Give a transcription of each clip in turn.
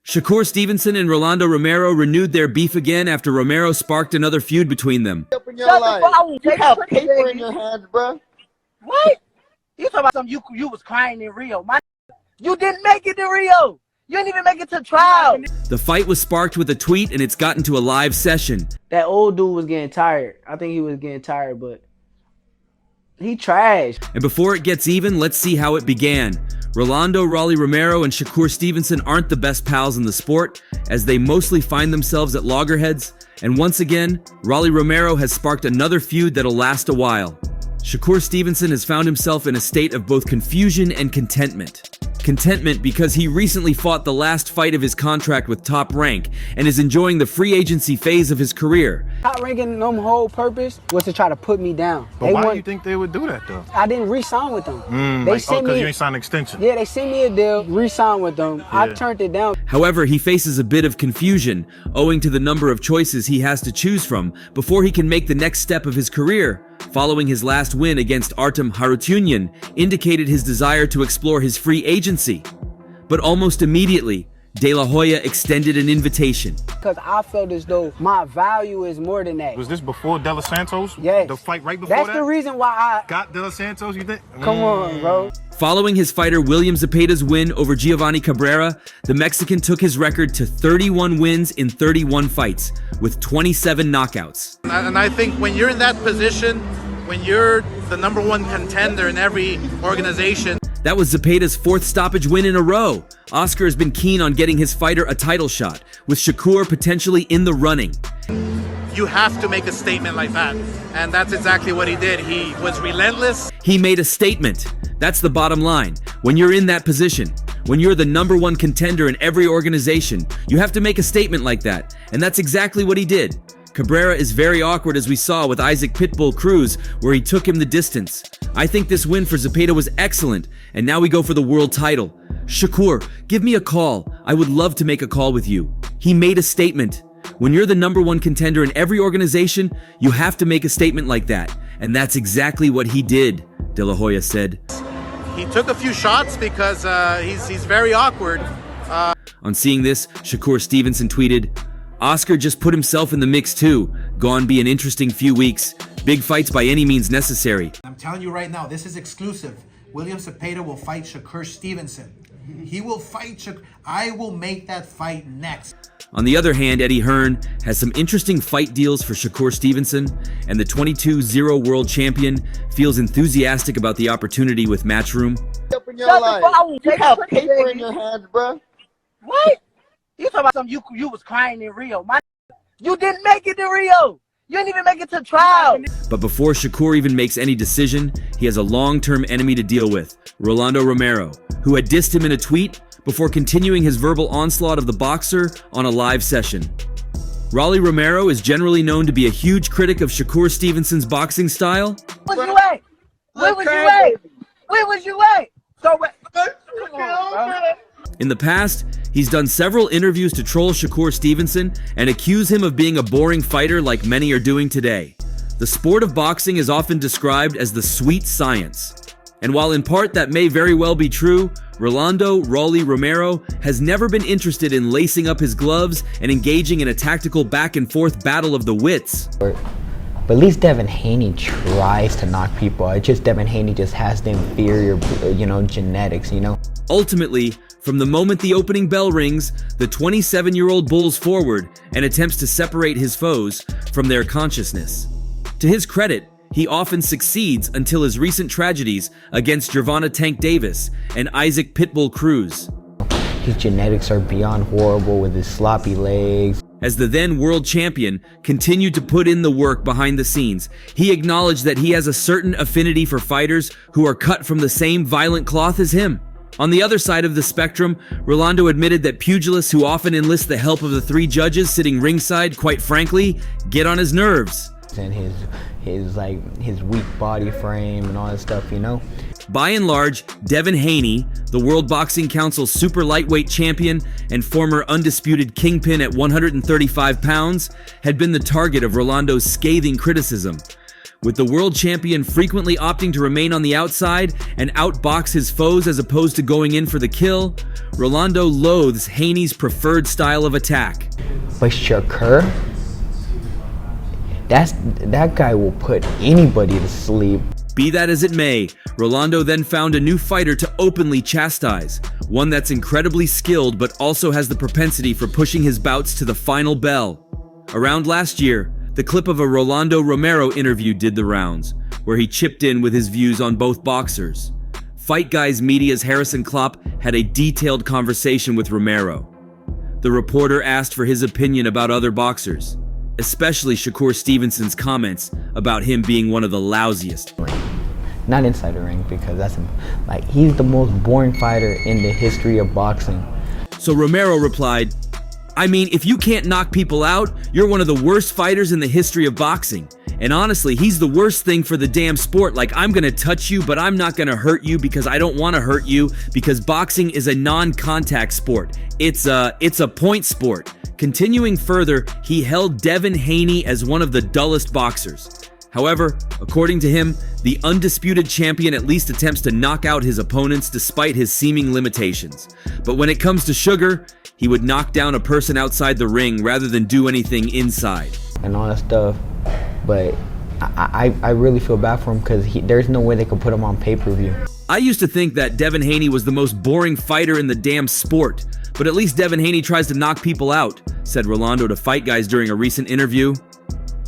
Shakur Stevenson and Rolando Romero renewed their beef again after Romero sparked another feud between them. Shut the fuck up. You have paper in your hands, bro. What? You talking about something you was crying in Rio. You didn't make it to Rio. You didn't even make it to trial. The fight was sparked with a tweet and it's gotten to a live session. That old dude was getting tired. I think he was getting tired, but he trashed. And before it gets even, let's see how it began. Rolando, Rolly Romero, and Shakur Stevenson aren't the best pals in the sport, as they mostly find themselves at loggerheads. And once again, Rolly Romero has sparked another feud that'll last a while. Shakur Stevenson has found himself in a state of both confusion and contentment. Contentment because he recently fought the last fight of his contract with Top Rank and is enjoying the free agency phase of his career. Top Ranking them whole purpose was to try to put me down. But why do you think they would do that though? I didn't re-sign with them. Because you ain't signed an extension. Yeah, they sent me a deal, re-signed with them. Yeah. I turned it down. However, he faces a bit of confusion owing to the number of choices he has to choose from before he can make the next step of his career. Following his last win against Artem Harutyunyan indicated his desire to explore his free agency. But almost immediately, De La Hoya extended an invitation. Because I felt as though my value is more than that. Was this before De Los Santos? Yes. The fight right before That's the reason why I got De Los Santos, you think? Come on, bro. Following his fighter William Zepeda's win over Giovanni Cabrera, the Mexican took his record to 31 wins in 31 fights, with 27 knockouts. And I think when you're in that position, when you're the #1 contender in every organization. That was Zepeda's fourth stoppage win in a row. Oscar has been keen on getting his fighter a title shot, with Shakur potentially in the running. You have to make a statement like that, and that's exactly what he did. He was relentless. He made a statement. That's the bottom line. When you're in that position, when you're the #1 contender in every organization, you have to make a statement like that, and that's exactly what he did. Cabrera is very awkward, as we saw with Isaac Pitbull Cruz, where he took him the distance. I think this win for Zepeda was excellent, and now we go for the world title. Shakur, give me a call. I would love to make a call with you. He made a statement. When you're the #1 contender in every organization, you have to make a statement like that, and that's exactly what he did, De La Hoya said. He took a few shots because he's very awkward. On seeing this, Shakur Stevenson tweeted, Oscar just put himself in the mix too. Gonna be an interesting few weeks. Big fights by any means necessary. I'm telling you right now, this is exclusive. William Zepeda will fight Shakur Stevenson. He will fight Shakur. I will make that fight next. On the other hand, Eddie Hearn has some interesting fight deals for Shakur Stevenson, and the 22-0 world champion feels enthusiastic about the opportunity with Matchroom. Shut the fuck up. You have paper in your hands, bro. What? You talking about something you was crying in Rio. You didn't make it to Rio. You didn't even make it to trial. But before Shakur even makes any decision, he has a long-term enemy to deal with, Rolando Romero, who had dissed him in a tweet before continuing his verbal onslaught of the boxer on a live session. Rolly Romero is generally known to be a huge critic of Shakur Stevenson's boxing style. Where was you at? Where was you at? Where was you at? In the past, he's done several interviews to troll Shakur Stevenson and accuse him of being a boring fighter like many are doing today. The sport of boxing is often described as the sweet science. And while in part that may very well be true, Rolando Rolly Romero has never been interested in lacing up his gloves and engaging in a tactical back-and-forth battle of the wits. But at least Devin Haney tries to knock people out. It's just Devin Haney just has the inferior, genetics, Ultimately, from the moment the opening bell rings, the 27-year-old bowls forward and attempts to separate his foes from their consciousness. To his credit, he often succeeds until his recent tragedies against Gervonta Tank Davis and Isaac Pitbull Cruz. His genetics are beyond horrible with his sloppy legs. As the then world champion continued to put in the work behind the scenes, he acknowledged that he has a certain affinity for fighters who are cut from the same violent cloth as him. On the other side of the spectrum, Rolando admitted that pugilists who often enlist the help of the 3 judges sitting ringside, quite frankly, get on his nerves. And his weak body frame and all that stuff, By and large, Devin Haney, the World Boxing Council's super lightweight champion and former undisputed kingpin at 135 pounds, had been the target of Rolando's scathing criticism. With the world champion frequently opting to remain on the outside and outbox his foes as opposed to going in for the kill, Rolando loathes Haney's preferred style of attack. But Shakur, that guy will put anybody to sleep. Be that as it may, Rolando then found a new fighter to openly chastise, one that's incredibly skilled but also has the propensity for pushing his bouts to the final bell. Around last year, the clip of a Rolando Romero interview did the rounds, where he chipped in with his views on both boxers. Fight Guys Media's Harrison Klopp had a detailed conversation with Romero. The reporter asked for his opinion about other boxers, especially Shakur Stevenson's comments about him being one of the lousiest. Not inside the ring, because that's like, he's the most boring fighter in the history of boxing. So Romero replied, I mean, if you can't knock people out, you're one of the worst fighters in the history of boxing. And honestly, he's the worst thing for the damn sport. Like, I'm gonna touch you, but I'm not gonna hurt you because I don't wanna hurt you, because boxing is a non-contact sport. It's a point sport. Continuing further, he held Devin Haney as one of the dullest boxers. However, according to him, the undisputed champion at least attempts to knock out his opponents despite his seeming limitations. But when it comes to Sugar, he would knock down a person outside the ring rather than do anything inside. And all that stuff, but I really feel bad for him because there's no way they could put him on pay-per-view. I used to think that Devin Haney was the most boring fighter in the damn sport, but at least Devin Haney tries to knock people out, said Rolando to Fight Guys during a recent interview.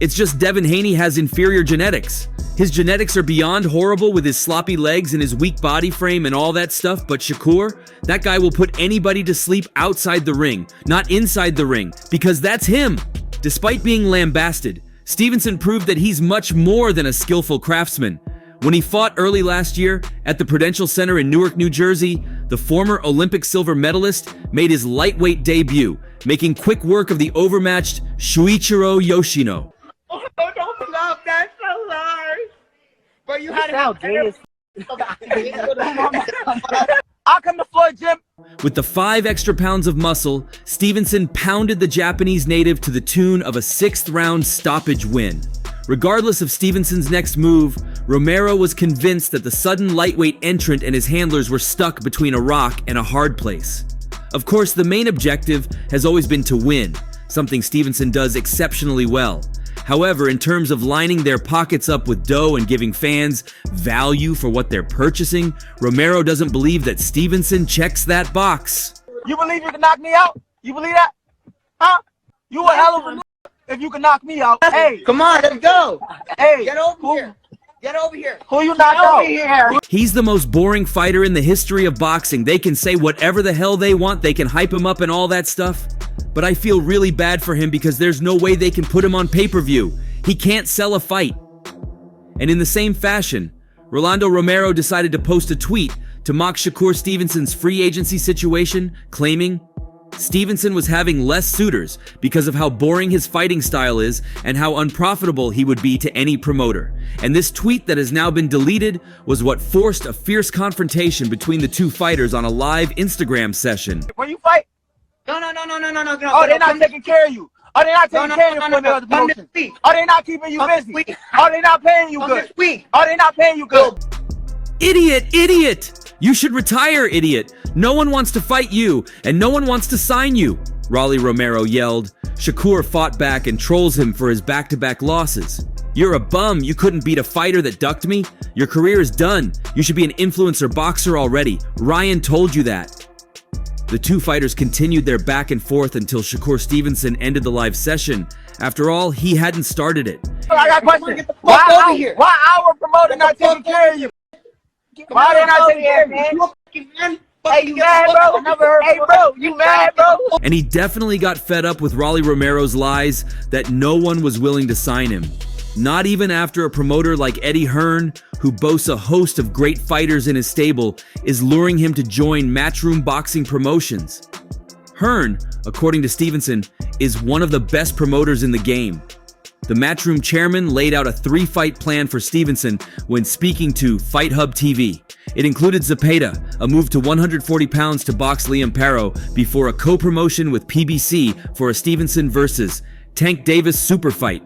It's just Devin Haney has inferior genetics. His genetics are beyond horrible with his sloppy legs and his weak body frame and all that stuff, but Shakur, that guy will put anybody to sleep outside the ring, not inside the ring, because that's him. Despite being lambasted, Stevenson proved that he's much more than a skillful craftsman. When he fought early last year at the Prudential Center in Newark, New Jersey, the former Olympic silver medalist made his lightweight debut, making quick work of the overmatched Shuichiro Yoshino. Oh, don't love that so hard. But you had Sound gay as I'll come to Floyd, Jim. With the 5 extra pounds of muscle, Stevenson pounded the Japanese native to the tune of a 6th-round stoppage win. Regardless of Stevenson's next move, Romero was convinced that the sudden lightweight entrant and his handlers were stuck between a rock and a hard place. Of course, the main objective has always been to win, something Stevenson does exceptionally well. However, in terms of lining their pockets up with dough and giving fans value for what they're purchasing, Romero doesn't believe that Stevenson checks that box. You believe you can knock me out? You believe that? Huh? You a hell of a if you can knock me out. Hey, Come on, let's go. hey, Get over here. Get over here. who you knocked out? Here. He's the most boring fighter in the history of boxing. They can say whatever the hell they want, they can hype him up and all that stuff. But I feel really bad for him because there's no way they can put him on pay-per-view. He can't sell a fight. And in the same fashion, Rolando Romero decided to post a tweet to mock Shakur Stevenson's free agency situation, claiming Stevenson was having less suitors because of how boring his fighting style is and how unprofitable he would be to any promoter. And this tweet that has now been deleted was what forced a fierce confrontation between the two fighters on a live Instagram session. When you fight, No. oh, they're not taking care of you. Oh, they're not taking care of you for the other Come this promotion. week. Oh, they're not keeping you Come this busy. week. Oh, they're not paying you Come good. this week. Oh, they're not paying you good. Idiot! You should retire, idiot! No one wants to fight you, and no one wants to sign you, Rolly Romero yelled. Shakur fought back and trolls him for his back-to-back losses. You're a bum, you couldn't beat a fighter that ducked me? Your career is done. You should be an influencer boxer already. Ryan told you that. The two fighters continued their back and forth until Shakur Stevenson ended the live session. After all, he hadn't started it. I got a question. Get the fuck over here. Why our promoter not taking care of you? Why they not taking care of you? Hey, you mad, bro? Hey, bro, you mad, bro? And he definitely got fed up with Rolly Romero's lies that no one was willing to sign him. Not even after a promoter like Eddie Hearn, who boasts a host of great fighters in his stable, is luring him to join Matchroom Boxing Promotions. Hearn, according to Stevenson, is one of the best promoters in the game. The Matchroom chairman laid out a 3-fight plan for Stevenson when speaking to Fight Hub TV. It included Zepeda, a move to 140 pounds to box Liam Perro, before a co-promotion with PBC for a Stevenson versus Tank Davis super fight.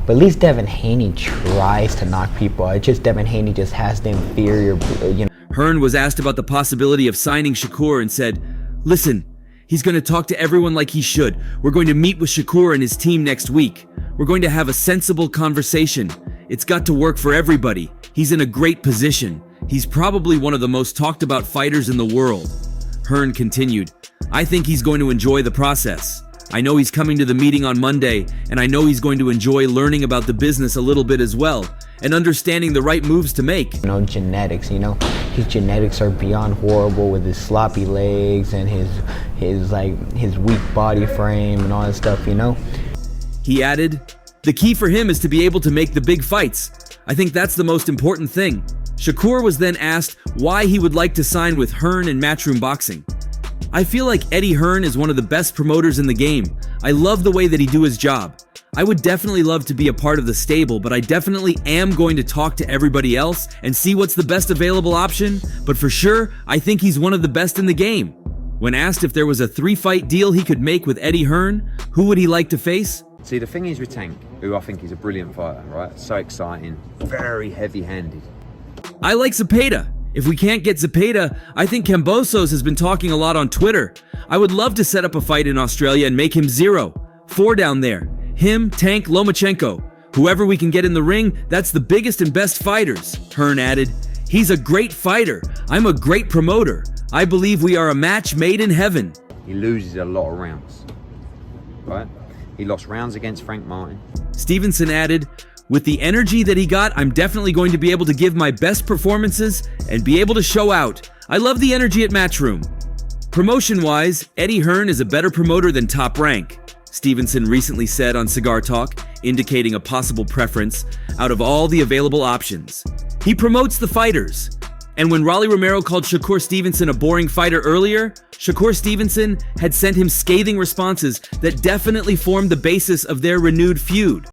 But at least Devin Haney tries to knock people out. It's just Devin Haney just has the inferior, you know. Hearn was asked about the possibility of signing Shakur and said, "Listen, he's going to talk to everyone like he should. We're going to meet with Shakur and his team next week. We're going to have a sensible conversation. It's got to work for everybody. He's in a great position. He's probably one of the most talked about fighters in the world." Hearn continued, "I think he's going to enjoy the process. I know he's coming to the meeting on Monday, and I know he's going to enjoy learning about the business a little bit as well, and understanding the right moves to make." You know, genetics, you know, his genetics are beyond horrible with his sloppy legs and his weak body frame and all that stuff, you know. He added, "The key for him is to be able to make the big fights. I think that's the most important thing." Shakur was then asked why he would like to sign with Hearn and Matchroom Boxing. "I feel like Eddie Hearn is one of the best promoters in the game. I love the way that he do his job. I would definitely love to be a part of the stable, but I definitely am going to talk to everybody else and see what's the best available option, but for sure, I think he's one of the best in the game." When asked if there was a 3-fight deal he could make with Eddie Hearn, who would he like to face? See, the thing is with Tank, who I think is a brilliant fighter, right? So exciting, very heavy-handed. "I like Zepeda. If we can't get Zepeda, I think Kambosos has been talking a lot on Twitter. I would love to set up a fight in Australia and make him 0-4 down there. Him, Tank, Lomachenko. Whoever we can get in the ring, that's the biggest and best fighters." Hearn added, "He's a great fighter. I'm a great promoter. I believe we are a match made in heaven." He loses a lot of rounds, right? He lost rounds against Frank Martin. Stevenson added, "With the energy that he got, I'm definitely going to be able to give my best performances and be able to show out. I love the energy at Matchroom." Promotion-wise, Eddie Hearn is a better promoter than Top Rank, Stevenson recently said on Cigar Talk, indicating a possible preference out of all the available options. He promotes the fighters. And when Rolly Romero called Shakur Stevenson a boring fighter earlier, Shakur Stevenson had sent him scathing responses that definitely formed the basis of their renewed feud.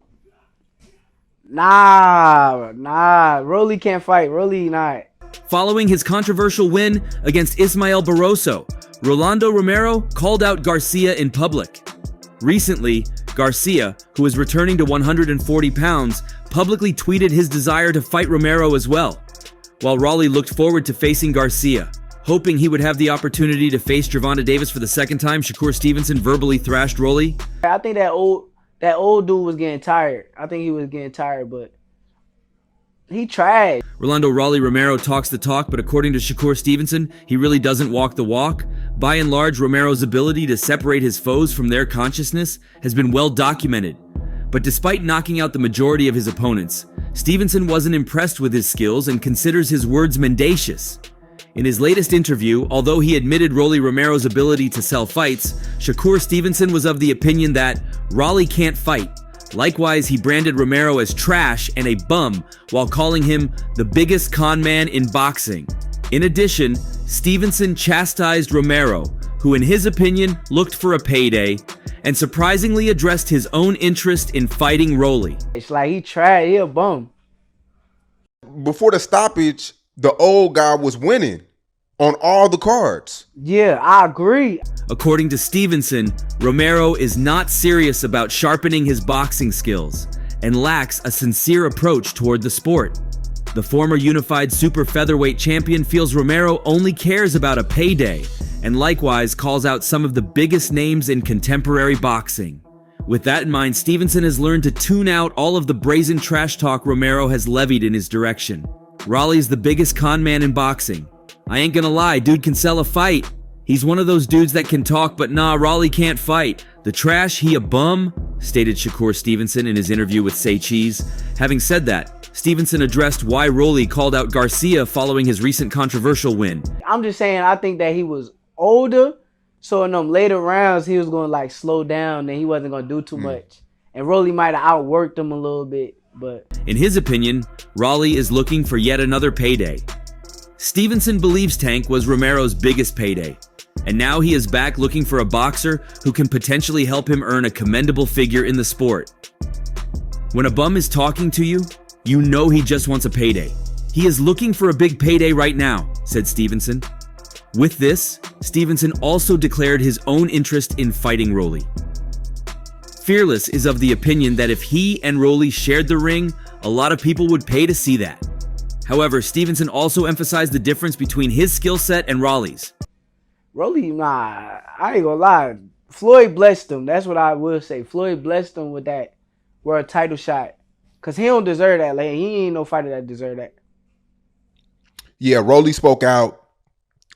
Nah, Rolly can't fight. Rolly not. Following his controversial win against Ismael Barroso, Rolando Romero called out Garcia in public. Recently, Garcia, who is returning to 140 pounds, publicly tweeted his desire to fight Romero as well, while Rolly looked forward to facing Garcia. Hoping he would have the opportunity to face Gervonta Davis for the second time, Shakur Stevenson verbally thrashed Rolly. I think that old dude was getting tired. I think he was getting tired, but he tried. Rolando Rolly Romero talks the talk, but according to Shakur Stevenson, he really doesn't walk the walk. By and large, Romero's ability to separate his foes from their consciousness has been well documented. But despite knocking out the majority of his opponents, Stevenson wasn't impressed with his skills and considers his words mendacious. In his latest interview, although he admitted Rolly Romero's ability to sell fights, Shakur Stevenson was of the opinion that Rolly can't fight. Likewise, he branded Romero as trash and a bum while calling him the biggest con man in boxing. In addition, Stevenson chastised Romero, who in his opinion looked for a payday, and surprisingly addressed his own interest in fighting Rolly. It's like he tried. He a bum. Before the stoppage, the old guy was winning on all the cards. Yeah, I agree. According to Stevenson, Romero is not serious about sharpening his boxing skills and lacks a sincere approach toward the sport. The former unified super featherweight champion feels Romero only cares about a payday and likewise calls out some of the biggest names in contemporary boxing. With that in mind, Stevenson has learned to tune out all of the brazen trash talk Romero has levied in his direction. Rolly's the biggest con man in boxing. I ain't gonna lie, dude can sell a fight. He's one of those dudes that can talk, but nah, Rolly can't fight. The trash, he a bum, stated Shakur Stevenson in his interview with Say Cheese. Having said that, Stevenson addressed why Rolly called out Garcia following his recent controversial win. I'm just saying, I think that he was older, so in them later rounds, he was going to like slow down and he wasn't going to do too much. And Rolly might have outworked him a little bit, but... In his opinion, Rolly is looking for yet another payday. Stevenson believes Tank was Romero's biggest payday, and now he is back looking for a boxer who can potentially help him earn a commendable figure in the sport. When a bum is talking to you, you know he just wants a payday. He is looking for a big payday right now, said Stevenson. With this, Stevenson also declared his own interest in fighting Rolly. Fearless is of the opinion that if he and Rolly shared the ring, a lot of people would pay to see that. However, Stevenson also emphasized the difference between his skill set and Rolly's. Rolly, nah, I ain't gonna lie. Floyd blessed him. That's what I will say. Floyd blessed him with that world title shot. Because he don't deserve that. Like, he ain't no fighter that deserve that. Yeah, Rolly spoke out,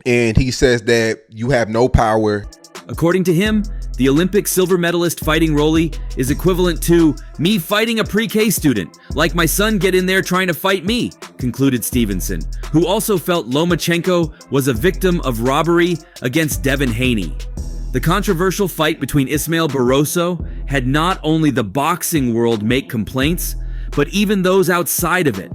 and he says that you have no power. According to him, the Olympic silver medalist fighting Rolly is equivalent to me fighting a pre-K student, like my son get in there trying to fight me, concluded Stevenson, who also felt Lomachenko was a victim of robbery against Devin Haney. The controversial fight between Ismael Barroso had not only the boxing world make complaints, but even those outside of it.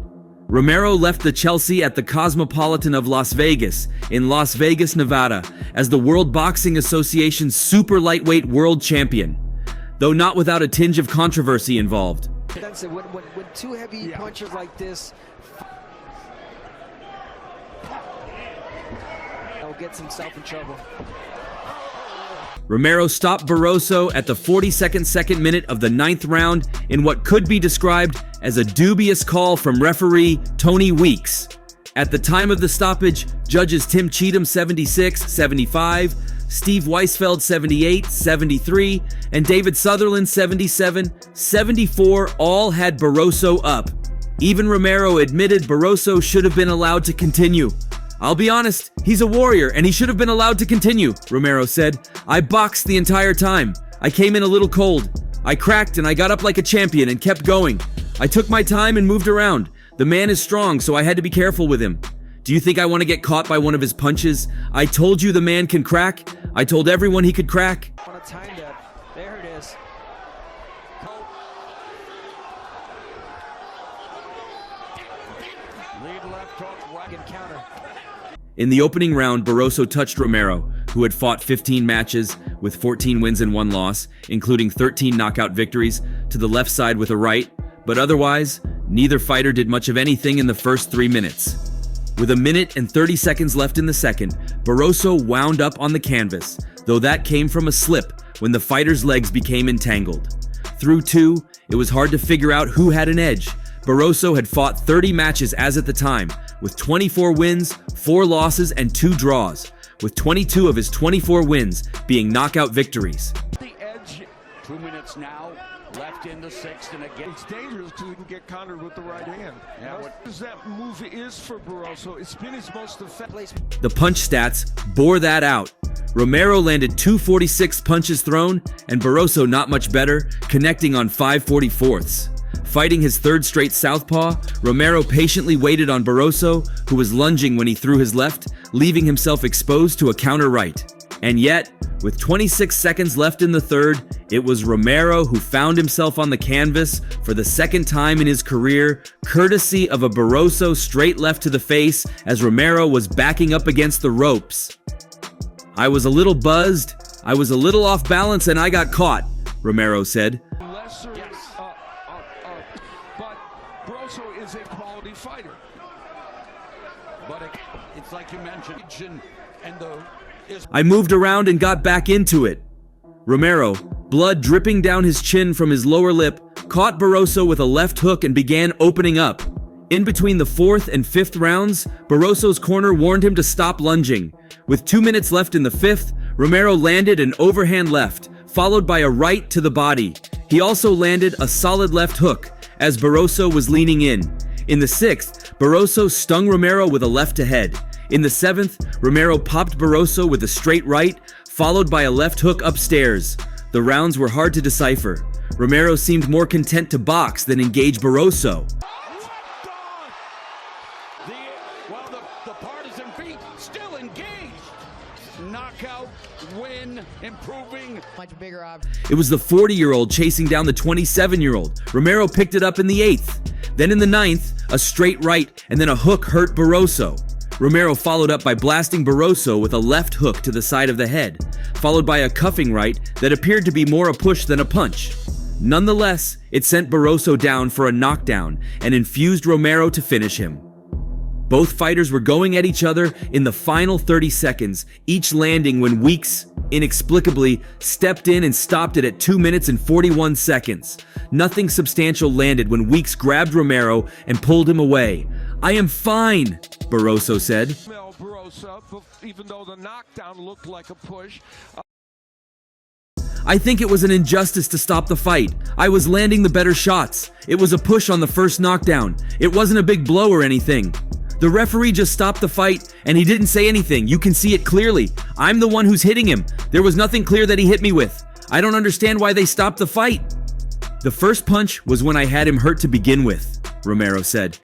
Romero left the Chelsea at the Cosmopolitan of Las Vegas in Las Vegas, Nevada, as the World Boxing Association's super lightweight world champion, though not without a tinge of controversy involved. When two heavy punches like this, he'll get himself in trouble. Romero stopped Barroso at the 42nd minute of the 9th round in what could be described as a dubious call from referee Tony Weeks. At the time of the stoppage, judges Tim Cheatham 76, 75, Steve Weisfeld 78, 73, and David Sutherland 77, 74 all had Barroso up. Even Romero admitted Barroso should have been allowed to continue. I'll be honest, he's a warrior and he should have been allowed to continue, Romero said. I boxed the entire time. I came in a little cold. I cracked and I got up like a champion and kept going. I took my time and moved around. The man is strong, so I had to be careful with him. Do you think I want to get caught by one of his punches? I told you the man can crack. I told everyone he could crack. There it is. Lead left hook, wagon counter. In the opening round, Barroso touched Romero, who had fought 15 matches with 14 wins and 1 loss, including 13 knockout victories, to the left side with a right, but otherwise, neither fighter did much of anything in the first 3 minutes. With a minute and 30 seconds left in the second, Barroso wound up on the canvas, though that came from a slip when the fighter's legs became entangled. Through 2, it was hard to figure out who had an edge. Barroso had fought 30 matches as at the time, with 24 wins, 4 losses, and 2 draws, with 22 of his 24 wins being knockout victories. The edge, 2 minutes now, left in the 6th, and again. It's dangerous because he can get countered with the right hand. Yeah, what that move is for Barroso, it's been his most effective. The punch stats bore that out. Romero landed 246 punches thrown, and Barroso not much better, connecting on 5/44. Fighting his 3rd straight southpaw, Romero patiently waited on Barroso, who was lunging when he threw his left, leaving himself exposed to a counter right. And yet, with 26 seconds left in the 3rd, it was Romero who found himself on the canvas for the 2nd time in his career, courtesy of a Barroso straight left to the face as Romero was backing up against the ropes. I was a little buzzed, I was a little off balance, and I got caught, Romero said. Is a quality fighter, but it's like you mentioned, I moved around and got back into it. Romero, blood dripping down his chin from his lower lip, caught Barroso with a left hook and began opening up. In between the 4th and 5th rounds, Barroso's corner warned him to stop lunging. With 2 minutes left in the 5th, Romero landed an overhand left, followed by a right to the body. He also landed a solid left hook as Barroso was leaning in. In the 6th, Barroso stung Romero with a left to head. In the 7th, Romero popped Barroso with a straight right, followed by a left hook upstairs. The rounds were hard to decipher. Romero seemed more content to box than engage Barroso. The partisan feet still engaged. Knockout, win, improving. Much bigger It was the 40-year-old chasing down the 27-year-old. Romero picked it up in the 8th. Then in the 9th, a straight right and then a hook hurt Barroso. Romero followed up by blasting Barroso with a left hook to the side of the head, followed by a cuffing right that appeared to be more a push than a punch. Nonetheless, it sent Barroso down for a knockdown and infused Romero to finish him. Both fighters were going at each other in the final 30 seconds, each landing when Weeks inexplicably, stepped in and stopped it at 2 minutes and 41 seconds. Nothing substantial landed when Weeks grabbed Romero and pulled him away. "I am fine," Barroso said. Barroso, even though the knockdown looked like a push. "I think it was an injustice to stop the fight. I was landing the better shots. It was a push on the first knockdown. It wasn't a big blow or anything. The referee just stopped the fight and he didn't say anything. You can see it clearly. I'm the one who's hitting him. There was nothing clear that he hit me with. I don't understand why they stopped the fight." "The first punch was when I had him hurt to begin with," Romero said.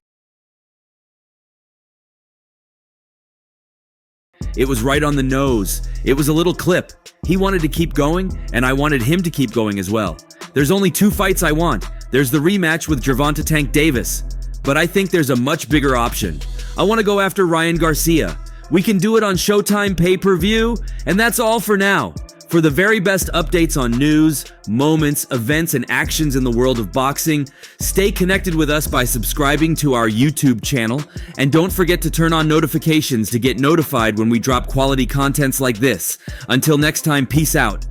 "It was right on the nose. It was a little clip. He wanted to keep going, and I wanted him to keep going as well. There's only 2 fights I want. There's the rematch with Gervonta Tank Davis. But I think there's a much bigger option. I want to go after Ryan Garcia. We can do it on Showtime pay-per-view, and that's all for now. For the very best updates on news, moments, events, and actions in the world of boxing, stay connected with us by subscribing to our YouTube channel, and don't forget to turn on notifications to get notified when we drop quality contents like this. Until next time, peace out.